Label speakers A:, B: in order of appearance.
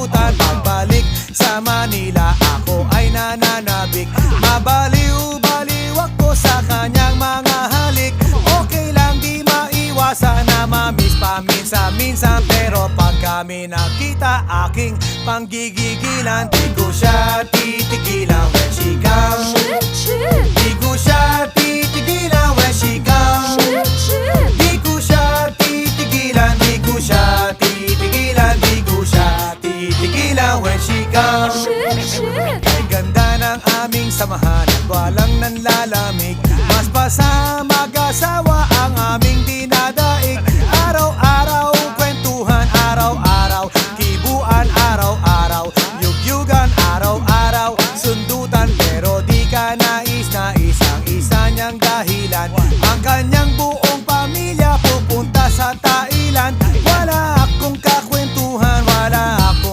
A: nakalimutan. Pagbalik sa Manila, ako ay nananabik. Mabaliw-baliw ako sa kanyang mga halik. Okay lang, di maiwasan na mamiss paminsan-minsan. Pero pag kami nakita, aking panggigigilan. Di ko siya titigilan when she comes. Di ko siya titigilan when she comes. Di ko siya titigilan, di ko siya titigilan, di ko siya titigilan when she comes. Kay ganda ng aming samahan at walang nanlalamig. Mas pa sa mag-asawa